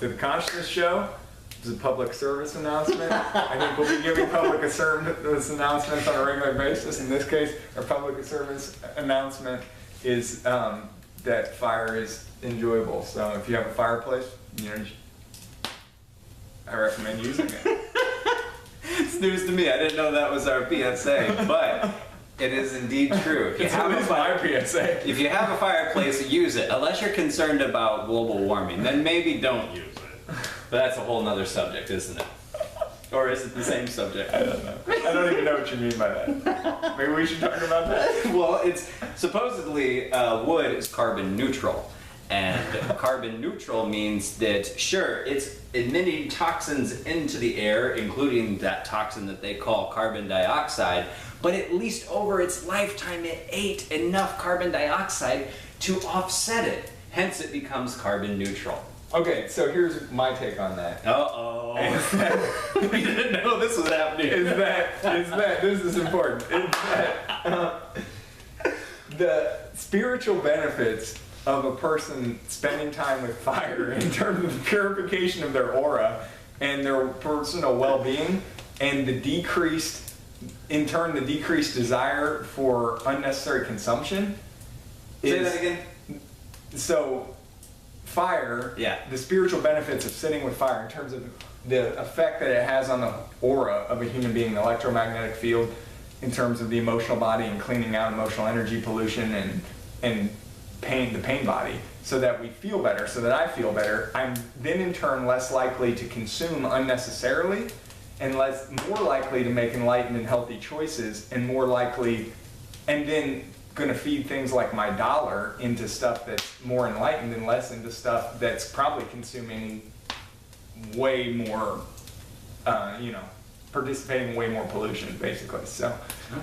to the Consciousness Show. It's a public service announcement. I think we'll be giving public service announcements on a regular basis. In this case, our public service announcement is that fire is enjoyable. So if you have a fireplace, I recommend using it. It's news to me. I didn't know that was our PSA, but it is indeed true. If you have my PSA. If you have a fireplace, use it. Unless you're concerned about global warming, then maybe don't use it. But that's a whole nother subject, isn't it? Or is it the same subject? I don't know. I don't even know what you mean by that. Maybe we should talk about that. Well, it's supposedly wood is carbon neutral. And carbon neutral means that, sure, it's emitting toxins into the air, including that toxin that they call carbon dioxide, but at least over its lifetime it ate enough carbon dioxide to offset it. Hence it becomes carbon neutral. Okay, so here's my take on that. Uh-oh. We didn't know this was happening. This is important. Is that the spiritual benefits of a person spending time with fire in terms of the purification of their aura and their personal well-being, and the decreased desire for unnecessary consumption. Say that again. So, fire, the spiritual benefits of sitting with fire in terms of the effect that it has on the aura of a human being, the electromagnetic field, in terms of the emotional body and cleaning out emotional energy pollution and the pain body, so that we feel better, so that I feel better. I'm then in turn less likely to consume unnecessarily, and more likely to make enlightened and healthy choices, and more likely, and then going to feed things like my dollar into stuff that's more enlightened and less into stuff that's probably consuming way more, participating in way more pollution, basically. So.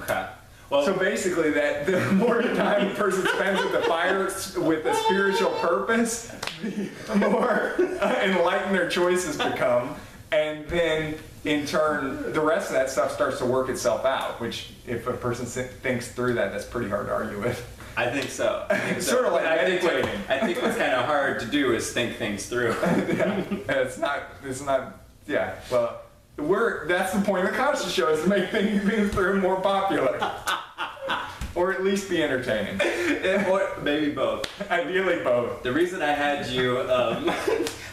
Okay. Well, so basically, that the more time a person spends with the fire with a spiritual purpose, the more enlightened their choices become, and then in turn, the rest of that stuff starts to work itself out. Which, if a person thinks through that, that's pretty hard to argue with. I think so. Sort of like meditating. I think what's kind of hard to do is think things through. Yeah, it's not. Yeah, well. That's the point of the Conscious Show, is to make things through more popular. Or at least be entertaining. Or maybe both. Ideally both. The reason I had you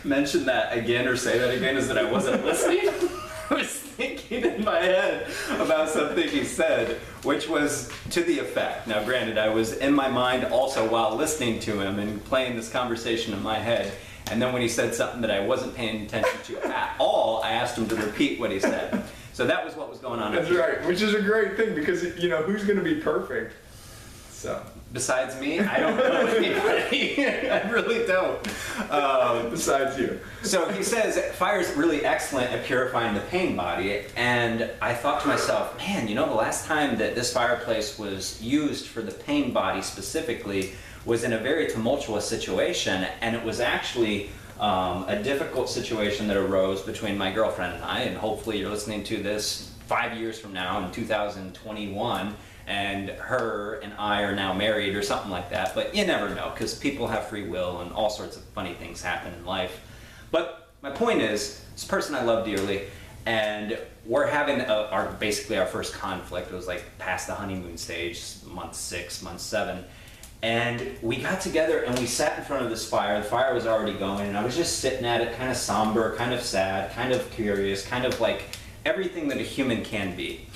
mention that again or say that again is that I wasn't listening. I was thinking in my head about something he said, which was to the effect. Now granted, I was in my mind also while listening to him and playing this conversation in my head. And then when he said something that I wasn't paying attention to at all, I asked him to repeat what he said. So that was what was going on. That's right, which is a great thing, because who's going to be perfect? So besides me, I don't know anybody. I really don't. Besides you. So he says fire is really excellent at purifying the pain body, and I thought to myself, man, the last time that this fireplace was used for the pain body specifically was in a very tumultuous situation, and it was actually a difficult situation that arose between my girlfriend and I, and hopefully you're listening to this 5 years from now in 2021, and her and I are now married or something like that, but you never know, because people have free will and all sorts of funny things happen in life. But my point is, this person I love dearly, and we're having basically our first conflict. It was like past the honeymoon stage, month 6, month 7. And we got together and we sat in front of this fire. The fire was already going, and I was just sitting at it, kind of somber, kind of sad, kind of curious, kind of like everything that a human can be.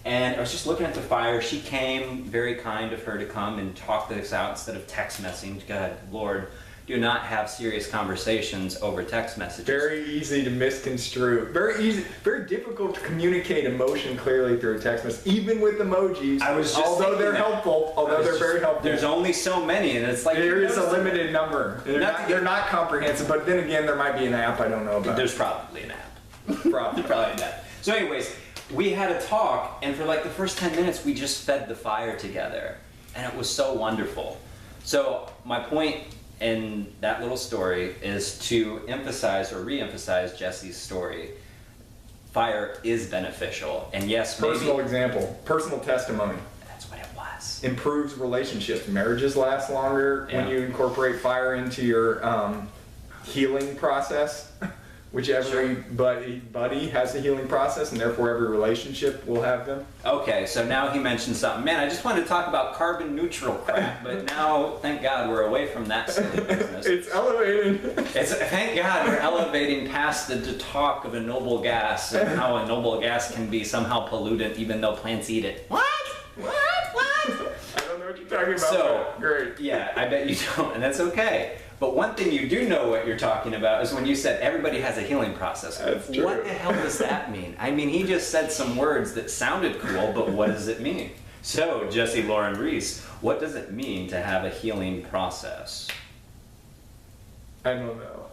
And I was just looking at the fire. She came, very kind of her to come and talk this out instead of text messaging. God, Lord, do not have serious conversations over text messages. Very easy to misconstrue. Very difficult to communicate emotion clearly through a text message, even with emojis. Although they're very helpful. There's only so many, and it's like there is a limited number. They're not comprehensive, but then again, there might be an app I don't know about. There's probably an app. probably an app. So anyways, we had a talk, and for like the first 10 minutes, we just fed the fire together, and it was so wonderful. So my point in that little story is to emphasize or re-emphasize Jesse's story. Fire is beneficial, and yes, personal example, personal testimony. That's what it was. Improves relationships. Marriages last longer when you incorporate fire into your healing process, which every buddy has a healing process, and therefore every relationship will have them. Okay, so now he mentioned something. Man, I just wanted to talk about carbon neutral crap, but now, thank God, we're away from that silly business. It's elevating. Thank God we're elevating past the talk of a noble gas and how a noble gas can be somehow pollutant even though plants eat it. What? I don't know what you're talking about. So, great. Yeah, I bet you don't, and that's okay. But one thing you do know what you're talking about is when you said everybody has a healing process. That's true. What the hell does that mean? I mean, he just said some words that sounded cool, but what does it mean? So, Jesse Lauren Reese, what does it mean to have a healing process? I don't know.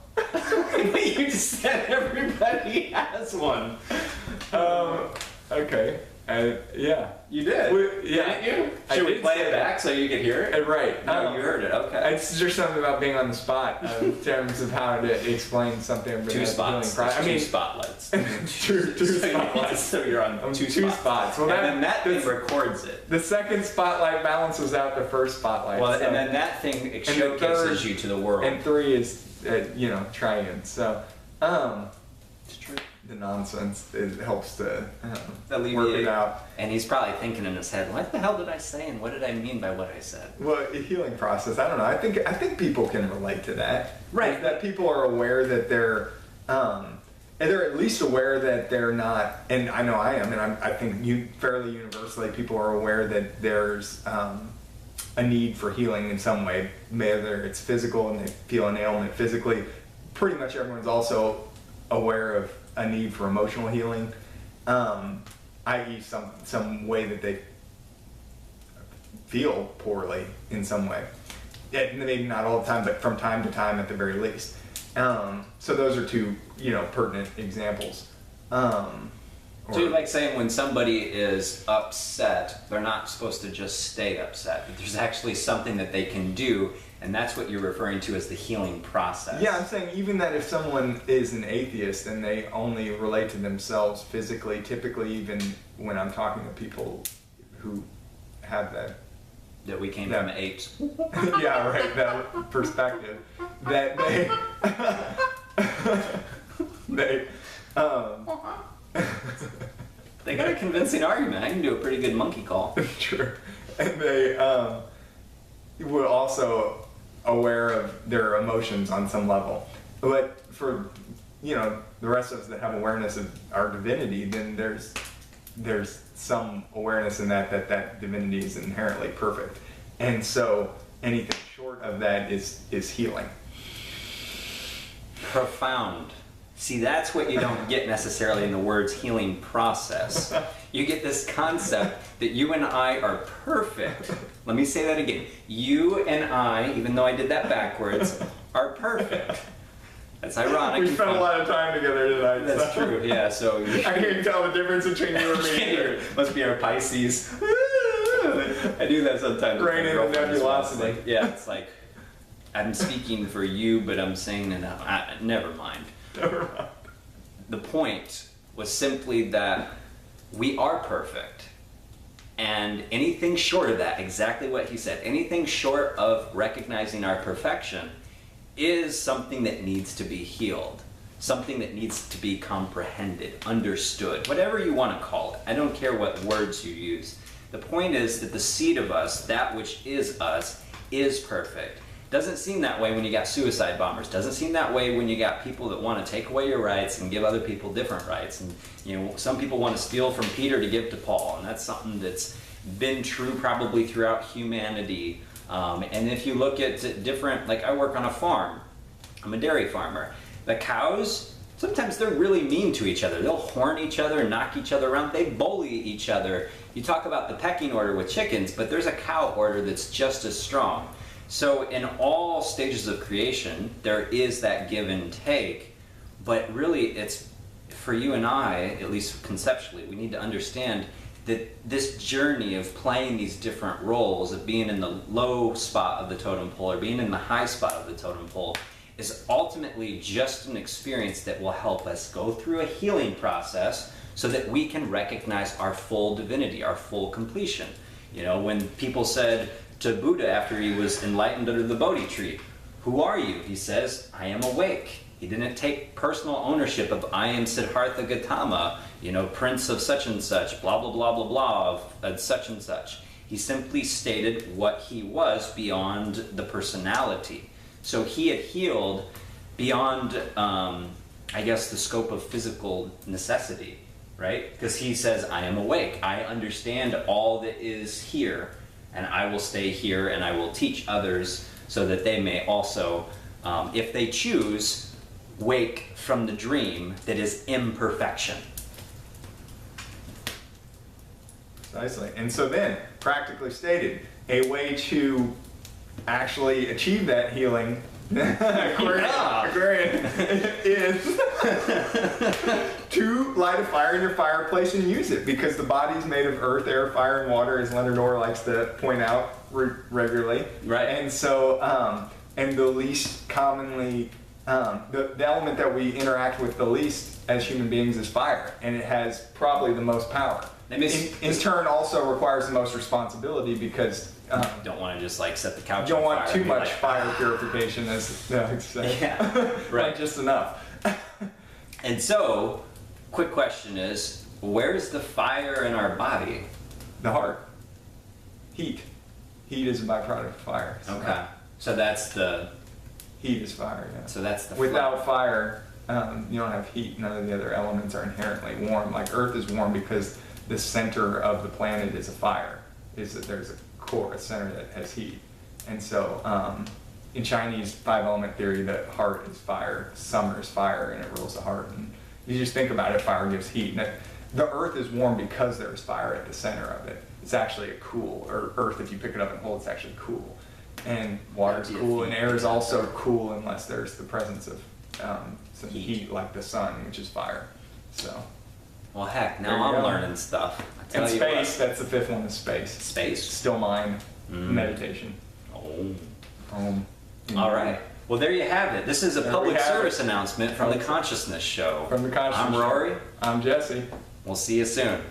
You just said everybody has one. Okay. Yeah. You did? Yeah. Didn't you? Should we play it back so you can hear it? Right. No, you heard it. Okay. It's just something about being on the spot in terms of how to explain something. Two spots. Two spotlights. two spotlights. So you're on two spots. Well, and then that thing records it. The second spotlight balances out the first spotlight. Well, and then that thing showcases you to the world. And 3 is, triune. So, It's true. the nonsense, it helps to Alleviate. work it out. And he's probably thinking in his head, what the hell did I say and what did I mean by what I said? Well, a healing process, I don't know. I think people can relate to that. Right. That people are aware that they're at least aware that they're not, and I know I am, and I think fairly universally people are aware that there's a need for healing in some way, whether it's physical and they feel an ailment physically. Pretty much everyone's also aware of a need for emotional healing, i.e. some way that they feel poorly in some way. Maybe not all the time, but from time to time at the very least. So those are two, pertinent examples. So you're like saying when somebody is upset, they're not supposed to just stay upset, but there's actually something that they can do, and that's what you're referring to as the healing process. Yeah, I'm saying even that if someone is an atheist and they only relate to themselves physically, typically even when I'm talking to people who have that we came from apes. Yeah, right, that perspective, that They got a convincing argument. I can do a pretty good monkey call. True. And they were also aware of their emotions on some level. But for, the rest of us that have awareness of our divinity, then there's some awareness in that divinity is inherently perfect. And so anything short of that is healing. Profound. See, that's what you don't get necessarily in the words healing process. You get this concept that you and I are perfect. Let me say that again. You and I, even though I did that backwards, are perfect. That's ironic. We spent a lot of time together tonight. That's true, yeah. So I can't even tell the difference between you and me either. Must be our Pisces. I do that sometimes. Rain in the nebulosity. Yeah, it's like I'm speaking for you, but I'm saying that never mind. Never mind. The point was simply that we are perfect. And anything short of that, exactly what he said, anything short of recognizing our perfection is something that needs to be healed. Something that needs to be comprehended, understood, whatever you want to call it. I don't care what words you use. The point is that the seed of us, that which is us, is perfect. Doesn't seem that way when you got suicide bombers. Doesn't seem that way when you got people that want to take away your rights and give other people different rights. And some people want to steal from Peter to give to Paul, and that's something that's been true probably throughout humanity. And if you look at different, like I work on a farm. I'm a dairy farmer. The cows, sometimes they're really mean to each other. They'll horn each other, knock each other around. They bully each other. You talk about the pecking order with chickens, but there's a cow order that's just as strong. So in all stages of creation, there is that give and take, but really it's for you and I, at least conceptually, we need to understand that this journey of playing these different roles, of being in the low spot of the totem pole or being in the high spot of the totem pole, is ultimately just an experience that will help us go through a healing process so that we can recognize our full divinity, our full completion. When people said to Buddha after he was enlightened under the Bodhi tree, Who are you? He says, I am awake. He didn't take personal ownership of I am Siddhartha Gautama, prince of such and such, blah, blah, blah, blah, blah, of such and such. He simply stated what he was beyond the personality. So he had healed beyond, the scope of physical necessity, right? Because he says, I am awake. I understand all that is here, and I will stay here, and I will teach others so that they may also, if they choose, wake from the dream that is imperfection. Precisely. And so then, practically stated, a way to actually achieve that healing, Aquarian, is to light a fire in your fireplace and use it, because the body is made of earth, air, fire, and water, as Leonard Orr likes to point out regularly. Right. And so, and the least commonly, the element that we interact with the least as human beings is fire, and it has probably the most power. In turn, also requires the most responsibility, because don't want to just like set the couch you don't on want fire too much like, fire purification, as I would say. Yeah, right. Like just enough. And so, quick question is, where's the fire in our body? The heart. Heat. Heat is a byproduct of fire. So Okay. So that's the... Heat is fire, yeah. So that's the... Without fire, you don't have heat. None of the other elements are inherently warm. Like Earth is warm because the center of the planet is a fire. Is that there's a core, a center that has heat. And so, in Chinese 5-element theory, the heart is fire, summer is fire, and it rules the heart. And you just think about it, fire gives heat. And the Earth is warm because there's fire at the center of it. It's actually a cool, or Earth, if you pick it up and hold, it's actually cool. And water is cool, and air is also cool unless there's the presence of some heat, like the sun, which is fire. So. Well, heck, now I'm learning stuff. And space, that's the 5th one, is space. Space? Still mind, meditation. All right. Well, there you have it. This is a public service announcement from the Consciousness Show. From the Consciousness I'm Rory. I'm Jesse. We'll see you soon.